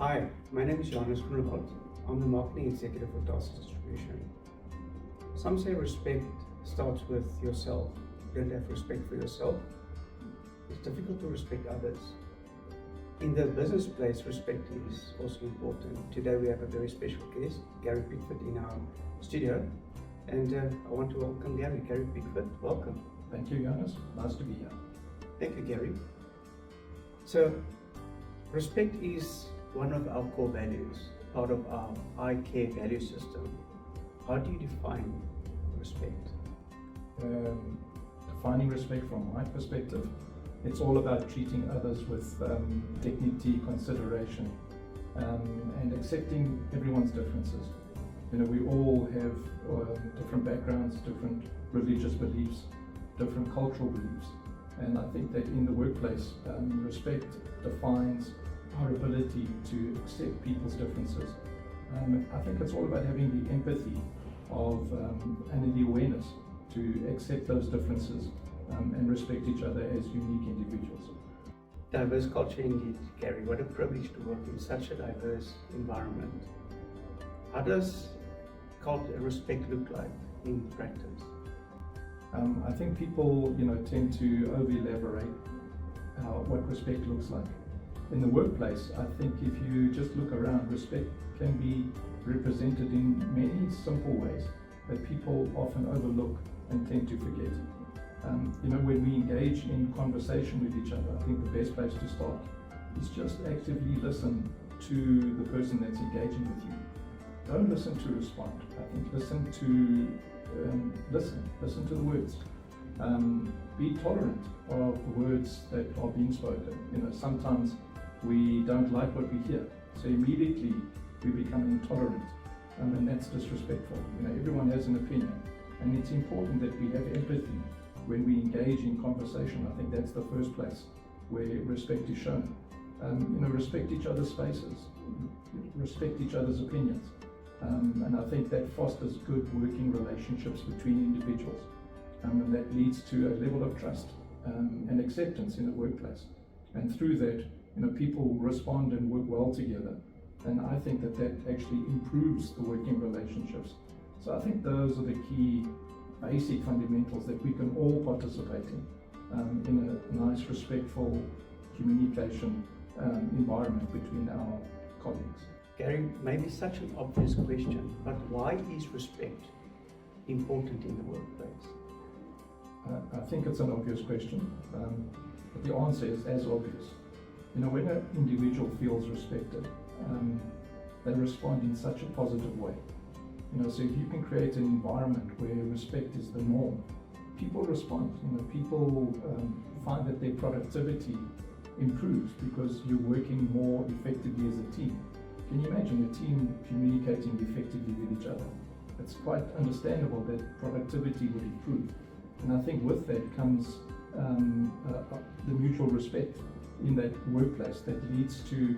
Hi, my name is Johannes Groenewald. I'm the marketing executive for Tarsus Distribution. Some say respect starts with yourself. You don't have respect for yourself, it's difficult to respect others. In the business place, respect is also important. Today we have a very special guest, Gary Pickford, in our studio. And I want to welcome Gary. Gary Pickford, welcome. Thank you, Johannes. Nice to be here. Thank you, Gary. So, respect is one of our core values, part of our I care value system. How do you define respect? Defining respect from my perspective, it's all about treating others with dignity, consideration, and accepting everyone's differences. You know, we all have different backgrounds, different religious beliefs, different cultural beliefs, and I think that in the workplace, respect defines our ability to accept people's differences. I think it's all about having the empathy of and the awareness to accept those differences and respect each other as unique individuals. Diverse culture indeed, Gary. What a privilege to work in such a diverse environment. How does respect look like in practice? I think people, tend to over-elaborate what respect looks like. In the workplace, I think if you just look around, respect can be represented in many simple ways that people often overlook and tend to forget. When we engage in conversation with each other, I think the best place to start is just actively listen to the person that's engaging with you. Don't listen to respond. I think listen to the words. Be tolerant of the words that are being spoken. Sometimes we don't like what we hear, so immediately we become intolerant, and that's disrespectful. Everyone has an opinion, and it's important that we have empathy when we engage in conversation. I think that's the first place where respect is shown. Respect each other's spaces, respect each other's opinions, and I think that fosters good working relationships between individuals, and that leads to a level of trust and acceptance in the workplace. And through that, people respond and work well together. And I think that actually improves the working relationships. So I think those are the key basic fundamentals that we can all participate in a nice, respectful communication environment between our colleagues. Gary, maybe such an obvious question, but why is respect important in the workplace? I think it's an obvious question, but the answer is as obvious. When an individual feels respected, they respond in such a positive way. So if you can create an environment where respect is the norm, people respond. People find that their productivity improves because you're working more effectively as a team. Can you imagine a team communicating effectively with each other? It's quite understandable that productivity would improve. And I think with that comes the mutual respect in that workplace that leads to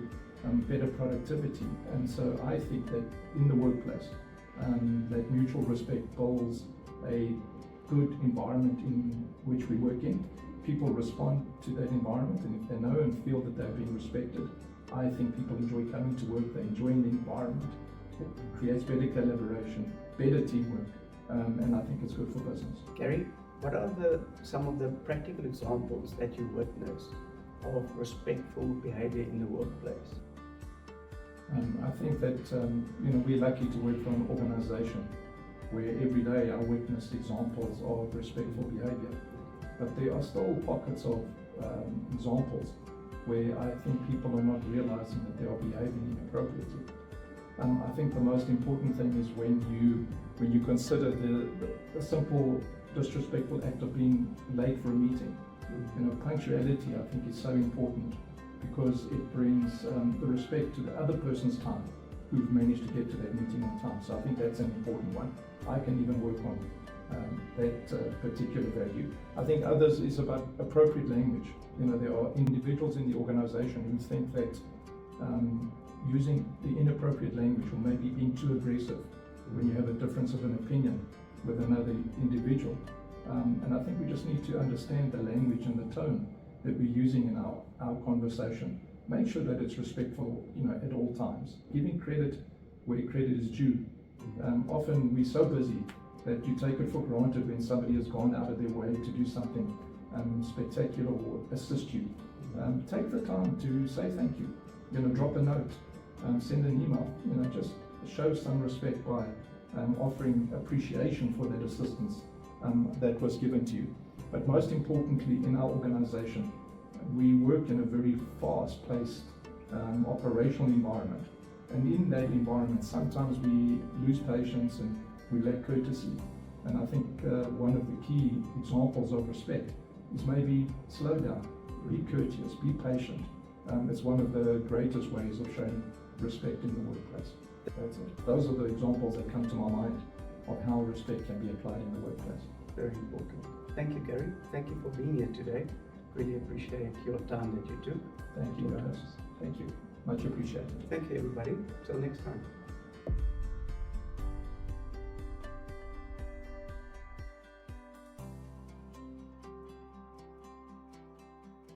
better productivity. And so I think that in the workplace, that mutual respect builds a good environment in which we work in. People respond to that environment, and if they know and feel that they're being respected, I think people enjoy coming to work, they're enjoying the environment. It creates better collaboration, better teamwork, and I think it's good for business. Gary, what are some of the practical examples that you witnessed of respectful behavior in the workplace? I think that we're lucky to work for an organization where every day I witness examples of respectful behavior. But there are still pockets of examples where I think people are not realizing that they are behaving inappropriately. I think the most important thing is when you consider the simple disrespectful act of being late for a meeting. Punctuality, I think, is so important because it brings the respect to the other person's time who've managed to get to that meeting on time. So I think that's an important one. I can even work on that particular value. I think others is about appropriate language. There are individuals in the organization who think that using the inappropriate language or maybe being too aggressive when you have a difference of an opinion with another individual. And I think we just need to understand the language and the tone that we're using in our conversation make sure that it's respectful, at all times. Giving credit where credit is due. Often we're so busy that you take it for granted when somebody has gone out of their way to do something spectacular or assist you. Take the time to say thank you. Drop a note, send an email. Just show some respect by offering appreciation for that assistance that was given to you. But most importantly, in our organization, we work in a very fast-paced operational environment. And in that environment, sometimes we lose patience and we lack courtesy. And I think one of the key examples of respect is maybe slow down, be courteous, be patient. It's one of the greatest ways of showing respect in the workplace. That's it. Those are the examples that come to my mind of how respect can be applied in the workplace. Very important. Thank you, Gary. Thank you for being here today. Really appreciate your time that you took. Thank you, guys. Thank you. Much appreciated. Thank you, everybody. Till next time.